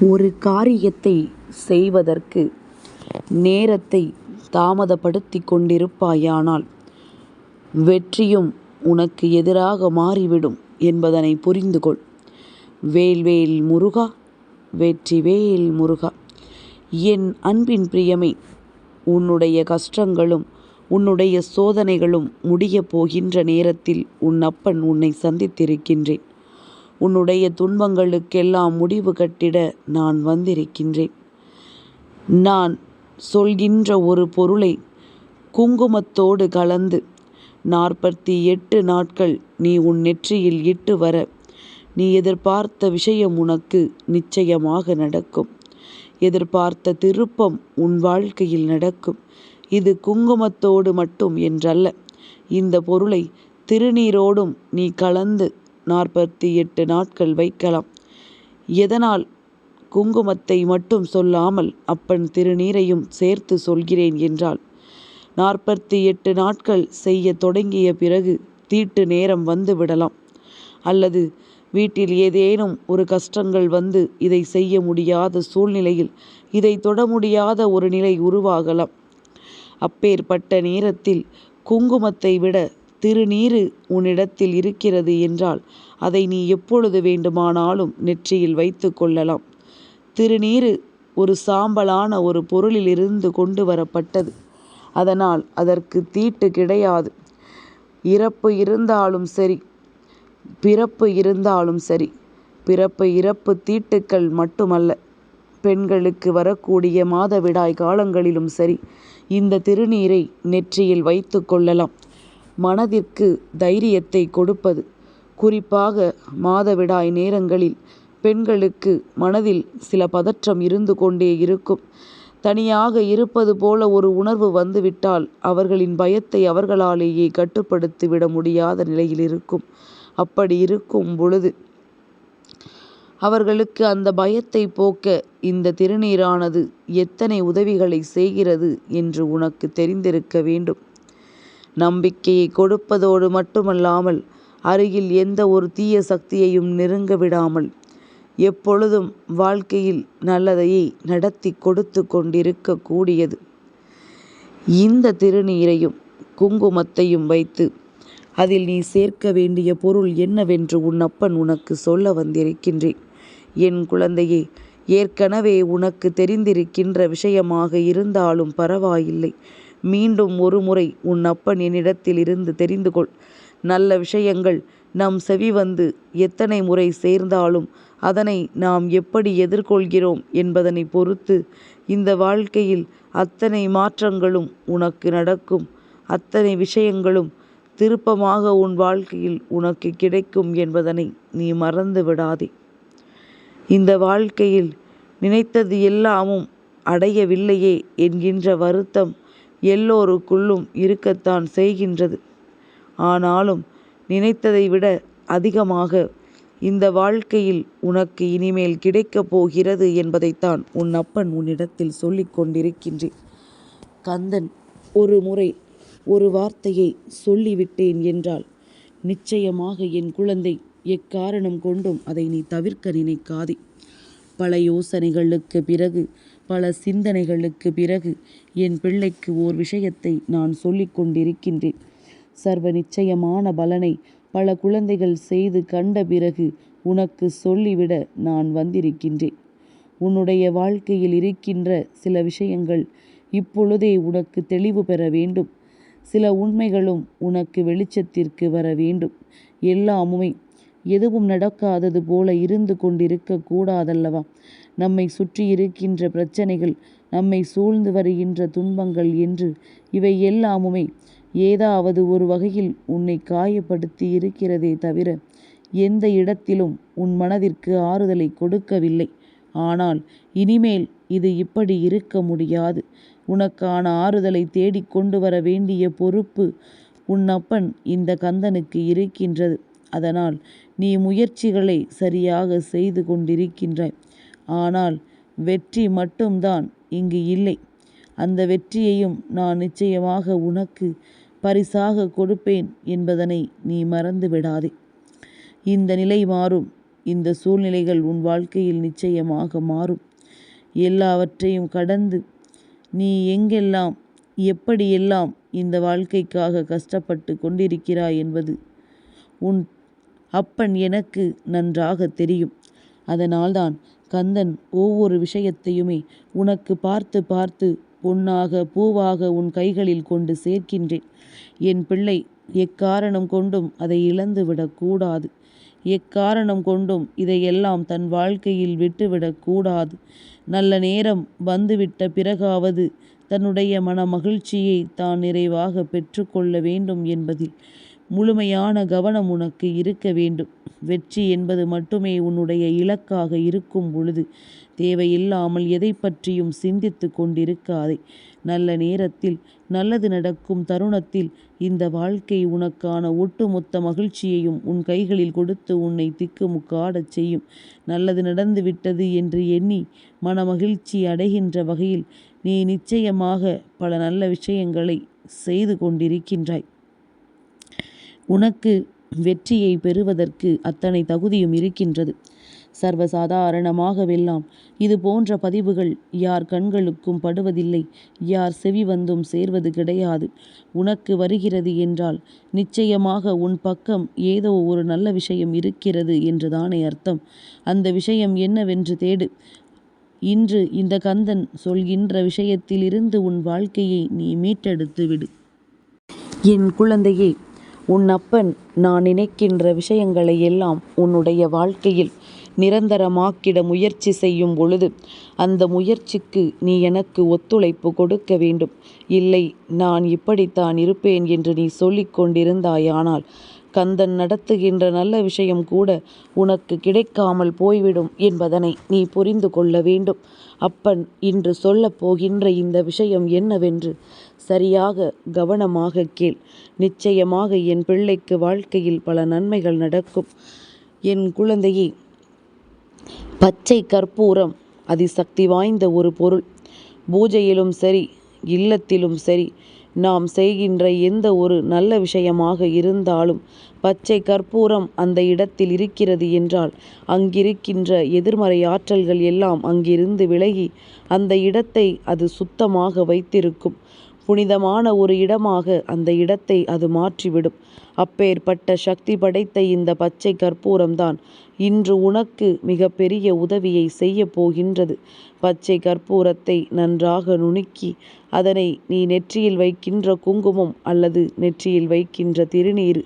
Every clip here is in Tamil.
ஒரு காரியத்தை செய்வதற்கு நேரத்தை தாமதப்படுத்திக் கொண்டிருப்பாயானால் வெற்றியும் உனக்கு எதிராக மாறிவிடும் என்பதனை புரிந்து கொள். வேல்வேல் முருகா, வெற்றிவேல் முருகா. என் அன்பின் பிரியமே, உன்னுடைய கஷ்டங்களும் உன்னுடைய சோதனைகளும் முடியப் போகின்ற நேரத்தில் உன் அப்பன் உன்னை சந்தித்திருக்கின்றேன். உன்னுடைய துன்பங்களுக்கெல்லாம் முடிவு கட்டிட நான் வந்திருக்கின்றேன். நான் சொல்கின்ற ஒரு பொருளை குங்குமத்தோடு கலந்து 48 நாட்கள் நீ உன் நெற்றியில் இட்டு வர நீ எதிர்பார்த்த விஷயம் உனக்கு நிச்சயமாக நடக்கும். எதிர்பார்த்த திருப்பம் உன் வாழ்க்கையில் நடக்கும். இது குங்குமத்தோடு மட்டும் என்றல்ல, இந்த பொருளை திருநீரோடும் நீ கலந்து 48 நாட்கள் வைக்கலாம். எதனால் குங்குமத்தை மட்டும் சொல்லாமல் அப்பன் திருநீரையும் சேர்த்து சொல்கிறேன் என்றால், 48 நாட்கள் செய்ய தொடங்கிய பிறகு தீட்டு நேரம் வந்து விடலாம். அல்லது வீட்டில் ஏதேனும் ஒரு கஷ்டங்கள் வந்து இதை செய்ய முடியாத சூழ்நிலையில் இதை தொட முடியாத ஒரு நிலை உருவாகலாம். அப்பேற்பட்ட நேரத்தில் குங்குமத்தை விட திருநீறு உன்னிடத்தில் இருக்கிறது என்றால் அதை நீ எப்பொழுது வேண்டுமானாலும் நெற்றியில் வைத்து கொள்ளலாம். திருநீறு ஒரு சாம்பலான ஒரு பொருளிலிருந்து கொண்டு வரப்பட்டது. அதனால் அதற்கு தீட்டு கிடையாது. இறப்பு இருந்தாலும் சரி, பிறப்பு இருந்தாலும் சரி, பிறப்பு இறப்பு தீட்டுக்கள் மட்டுமல்ல, பெண்களுக்கு வரக்கூடிய மாதவிடாய் காலங்களிலும் சரி இந்த திருநீரை நெற்றியில் வைத்து கொள்ளலாம். மனதிற்கு தைரியத்தை கொடுப்பது. குறிப்பாக மாதவிடாய் நேரங்களில் பெண்களுக்கு மனதில் சில பதற்றம் இருந்து கொண்டே இருக்கும். தனியாக இருப்பது போல ஒரு உணர்வு வந்துவிட்டால் அவர்களின் பயத்தை அவர்களாலேயே கட்டுப்படுத்திவிட முடியாத நிலையில் இருக்கும். அப்படி இருக்கும் பொழுது அவர்களுக்கு அந்த பயத்தை போக்க இந்த திருநீரானது எத்தனை உதவிகளை செய்கிறது என்று உனக்கு தெரிந்திருக்க வேண்டும். நம்பிக்கையை கொடுப்பதோடு மட்டுமல்லாமல் அருகில் எந்த ஒரு தீய சக்தியையும் நெருங்க விடாமல் எப்பொழுதும் வாழ்க்கையில் நல்லதையே நடத்தி கொடுத்து கொண்டிருக்க கூடியது. இந்த திருநீரையும் குங்குமத்தையும் வைத்து அதில் நீ சேர்க்க வேண்டிய பொருள் என்னவென்று உன் அப்பன் உனக்கு சொல்ல வந்திருக்கின்றேன். என் குழந்தையே, ஏற்கனவே உனக்கு தெரிந்திருக்கின்ற விஷயமாக இருந்தாலும் பரவாயில்லை. மீண்டும் ஒரு முறை உன் அப்பன் என்னிடத்தில் இருந்து தெரிந்து கொள். நல்ல விஷயங்கள் நம் செவி வந்து எத்தனை முறை சேர்ந்தாலும் அதனை நாம் எப்படி எதிர்கொள்கிறோம் என்பதனை பொறுத்து இந்த வாழ்க்கையில் அத்தனை மாற்றங்களும் உனக்கு நடக்கும். அத்தனை விஷயங்களும் திருப்பமாக உன் வாழ்க்கையில் உனக்கு கிடைக்கும் என்பதனை நீ மறந்து விடாதே. இந்த வாழ்க்கையில் நினைத்தது எல்லாமும் அடையவில்லையே என்கின்ற வருத்தம் எல்லோருக்குள்ளும் இருக்கத்தான் செய்கின்றது. ஆனாலும் நினைத்ததை விட அதிகமாக இந்த வாழ்க்கையில் உனக்கு இனிமேல் கிடைக்கப் போகிறது என்பதைத்தான் உன் அப்பன் உன்னிடத்தில் சொல்லிக் கொண்டிருக்கின்றேன். கந்தன் ஒரு முறை ஒரு வார்த்தையை சொல்லிவிட்டேன் என்றால் நிச்சயமாக என் குழந்தை எக்காரணம் கொண்டும் அதை நீ தவிர்க்க நினைக்காதே. பல யோசனைகளுக்கு பிறகு, பல சிந்தனைகளுக்கு பிறகு என் பிள்ளைக்கு ஓர் விஷயத்தை நான் சொல்லிக் கொண்டிருக்கின்றேன். சர்வ நிச்சயமான பலனை பல குழந்தைகள் செய்து கண்ட பிறகு உனக்கு சொல்லிவிட நான் வந்திருக்கின்றேன். உன்னுடைய வாழ்க்கையில் இருக்கின்ற சில விஷயங்கள் இப்பொழுதே உனக்கு தெளிவு பெற வேண்டும். சில உண்மைகளும் உனக்கு வெளிச்சத்திற்கு வர வேண்டும். எல்லாமுமே எதுவும் நடக்காதது போல இருந்து கொண்டிருக்க கூடாதல்லவா? நம்மை சுற்றி இருக்கின்ற பிரச்சனைகள், நம்மை சூழ்ந்து வருகின்ற துன்பங்கள் என்று இவை எல்லாமுமே ஏதாவது ஒரு வகையில் உன்னை காயப்படுத்தி இருக்கிறதே தவிர எந்த இடத்திலும் உன் மனதிற்கு ஆறுதலை கொடுக்கவில்லை. ஆனால் இனிமேல் இது இப்படி இருக்க முடியாது. உனக்கான ஆறுதலை தேடிக்கொண்டு வர வேண்டிய பொறுப்பு உன் அப்பன் இந்த கந்தனுக்கு இருக்கின்றது. அதனால் நீ முயற்சிகளை சரியாக செய்து கொண்டிருக்கின்றாய். ஆனால் வெற்றி மட்டும்தான் இங்கு இல்லை. அந்த வெற்றியையும் நான் நிச்சயமாக உனக்கு பரிசாக கொடுப்பேன் என்பதனை நீ மறந்து விடாதே. இந்த நிலை மாறும். இந்த சூழ்நிலைகள் உன் வாழ்க்கையில் நிச்சயமாக மாறும். எல்லாவற்றையும் கடந்து நீ எங்கெல்லாம் எப்படியெல்லாம் இந்த வாழ்க்கைக்காக கஷ்டப்பட்டு கொண்டிருக்கிறாய் என்பது உன் அப்பன் எனக்கு நன்றாக தெரியும். அதனால்தான் கந்தன் ஒவ்வொரு விஷயத்தையுமே உனக்கு பார்த்து பார்த்து பொன்னாக பூவாக உன் கைகளில் கொண்டு சேர்க்கின்றேன். என் பிள்ளை, எக்காரணம் கொண்டும் அதை இழந்துவிடக்கூடாது. எக்காரணம் கொண்டும் இதையெல்லாம் தன் வாழ்க்கையில் விட்டுவிடக்கூடாது. நல்ல நேரம் வந்துவிட்ட பிறகாவது தன்னுடைய மன மகிழ்ச்சியை தான் நிறைவாக பெற்றுக்கொள்ள வேண்டும் என்பதில் முழுமையான கவனம் உனக்கு இருக்க வேண்டும். வெற்றி என்பது மட்டுமே உன்னுடைய இலக்காக இருக்கும் பொழுது தேவையில்லாமல் எதை பற்றியும் சிந்தித்து கொண்டிருக்காதே. நல்ல நேரத்தில் நல்லது நடக்கும் தருணத்தில் இந்த வாழ்க்கை உனக்கான ஒட்டுமொத்த மகிழ்ச்சியையும் உன் கைகளில் கொடுத்து உன்னை திக்குமுக்காடச் செய்யும். நல்லது நடந்து விட்டது என்று எண்ணி மனமகிழ்ச்சி அடைகின்ற வகையில் நீ நிச்சயமாக பல நல்ல விஷயங்களை செய்து கொண்டிருக்கின்றாய். உனக்கு வெற்றியை பெறுவதற்கு அத்தனை தகுதியும் இருக்கின்றது. சர்வசாதாரணமாகவெல்லாம் இது போன்ற பதிவுகள் யார் கண்களுக்கும் படுவதில்லை, யார் செவி வந்தும் சேர்வது கிடையாது. உனக்கு வருகிறது என்றால் நிச்சயமாக உன் பக்கம் ஏதோ ஒரு நல்ல விஷயம் இருக்கிறது என்றுதானே அர்த்தம். அந்த விஷயம் என்னவென்று தேடு. இன்று இந்த கந்தன் சொல்கின்ற விஷயத்திலிருந்து உன் வாழ்க்கையை நீ மீட்டெடுத்து விடு. என் குழந்தையே, உன் அப்பன் நான் நினைக்கின்ற விஷயங்களை எல்லாம் உன்னுடைய வாழ்க்கையில் நிரந்தரமாக்கிட முயற்சி செய்யும் பொழுது அந்த முயற்சிக்கு நீ எனக்கு ஒத்துழைப்பு கொடுக்க வேண்டும். இல்லை, நான் இப்படித்தான் இருப்பேன் என்று நீ சொல்லிக் கொண்டிருந்தாயானால் கந்தன் நடத்துகின்ற நல்ல விஷயம் கூட உனக்கு கிடைக்காமல் போய்விடும் என்பதனை நீ புரிந்து கொள்ள வேண்டும். அப்பன் இன்று சொல்லப் போகின்ற இந்த விஷயம் என்னவென்று சரியாக கவனமாக கேள். நிச்சயமாக என் பிள்ளைக்கு வாழ்க்கையில் பல நன்மைகள் நடக்கும். என் குழந்தையே, பச்சை கற்பூரம் அதிசக்தி வாய்ந்த ஒரு பொருள். பூஜையிலும் சரி, இல்லத்திலும் சரி, நாம் செய்கின்ற எந்த ஒரு நல்ல விஷயமாக இருந்தாலும் பச்சை கற்பூரம் அந்த இடத்தில் இருக்கிறது என்றால் அங்கிருக்கின்ற எதிர்மறை ஆற்றல்கள் எல்லாம் அங்கிருந்து விலகி அந்த இடத்தை அது சுத்தமாக வைத்திருக்கும். புனிதமான ஒரு இடமாக அந்த இடத்தை அது மாற்றிவிடும். அப்பேற்பட்ட சக்தி படைத்த இந்த பச்சை கற்பூரம்தான் இன்று உனக்கு மிகப்பெரிய உதவியை செய்ய போகின்றது. பச்சை கற்பூரத்தை நன்றாக நுணுக்கி அதனை நீ நெற்றியில் வைக்கின்ற குங்குமம் அல்லது நெற்றியில் வைக்கின்ற திருநீர்,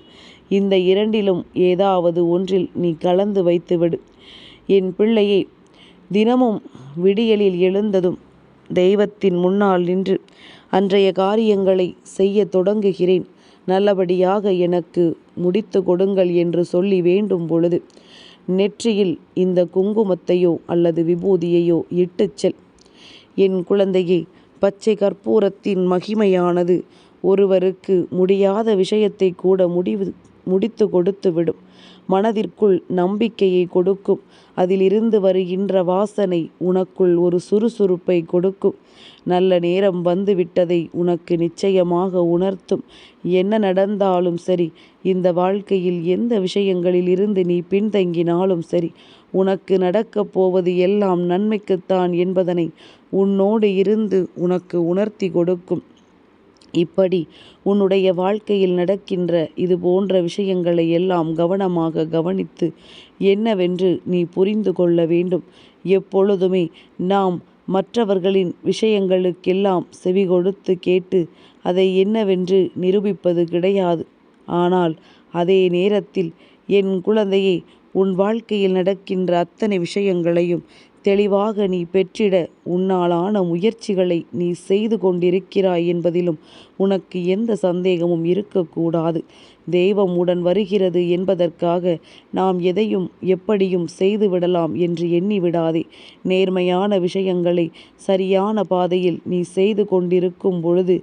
இந்த இரண்டிலும் ஏதாவது ஒன்றில் நீ கலந்து வைத்துவிடு. என் பிள்ளையே, தினமும் விடியலில் எழுந்ததும் தெய்வத்தின் முன்னால் நின்று அன்றைய காரியங்களை செய்ய தொடங்குகிறேன், நல்லபடியாக எனக்கு முடித்து கொடுங்கள் என்று சொல்லி வேண்டும் பொழுது நெற்றியில் இந்த குங்குமத்தையோ அல்லது விபூதியையோ இட்டுச் செல். என் குழந்தையே, பச்சை கற்பூரத்தின் மகிமையானது ஒருவருக்கு முடியாத விஷயத்தை கூட முடித்து கொடுத்துவிடும். மனதிற்குள் நம்பிக்கையை கொடுக்கும். அதிலிருந்து வருகின்ற வாசனை உனக்குள் ஒரு சுறுசுறுப்பை கொடுக்கும். நல்ல நேரம் வந்துவிட்டதை உனக்கு நிச்சயமாக உணர்த்தும். என்ன நடந்தாலும் சரி, இந்த வாழ்க்கையில் எந்த விஷயங்களில் இருந்து நீ பின்தங்கினாலும் சரி, உனக்கு நடக்கப் போவது எல்லாம் நன்மைக்குத்தான் என்பதனை உன்னோடு இருந்து உனக்கு உணர்த்தி கொடுக்கும். இப்படி உன்னுடைய வாழ்க்கையில் நடக்கின்ற இது போன்ற விஷயங்களை எல்லாம் கவனமாக கவனித்து என்னவென்று நீ புரிந்து கொள்ள வேண்டும். எப்பொழுதுமே நாம் மற்றவர்களின் விஷயங்களுக்கெல்லாம் செவி கொடுத்து கேட்டு அதை என்னவென்று நிரூபிப்பது கிடையாது. ஆனால் அதே நேரத்தில் என் குழந்தையே, உன் வாழ்க்கையில் நடக்கின்ற அத்தனை விஷயங்களையும் தெளிவாக நீ பெற்றிட உன்னாலான முயற்சிகளை நீ செய்து கொண்டிருக்கிறாய் என்பதிலும் உனக்கு எந்த சந்தேகமும் இருக்கக்கூடாது. தெய்வம் உடன் வருகிறது என்பதற்காக நாம் எதையும் எப்படியும் செய்துவிடலாம் என்று எண்ணிவிடாதே. நேர்மையான விஷயங்களை சரியான பாதையில் நீ செய்து கொண்டிருக்கும் பொழுது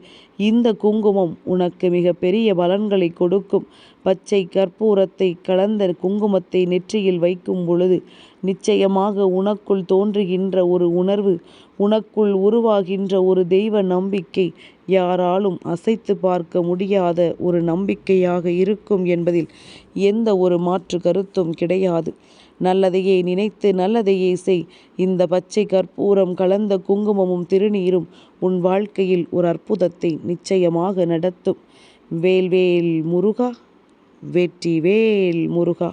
இந்த குங்குமம் உனக்கு மிக பெரிய பலன்களை கொடுக்கும். பச்சை கற்பூரத்தை கலந்த குங்குமத்தை நெற்றியில் வைக்கும் பொழுது நிச்சயமாக உனக்குள் தோன்றுகின்ற ஒரு உணர்வு, உனக்குள் உருவாகின்ற ஒரு தெய்வ நம்பிக்கை யாராலும் அசைத்து பார்க்க முடியாத ஒரு நம்பிக்கையாக இருக்கும் என்பதில் எந்த ஒரு மாற்று கருத்தும் கிடையாது. நல்லதையே நினைத்து நல்லதையே செய். இந்த பச்சை கற்பூரம் கலந்த குங்குமமும் திருநீரும் உன் வாழ்க்கையில் ஒரு அற்புதத்தை நிச்சயமாக நடத்தும். வேல்வேல் முருகா, வெற்றிவேல் முருகா.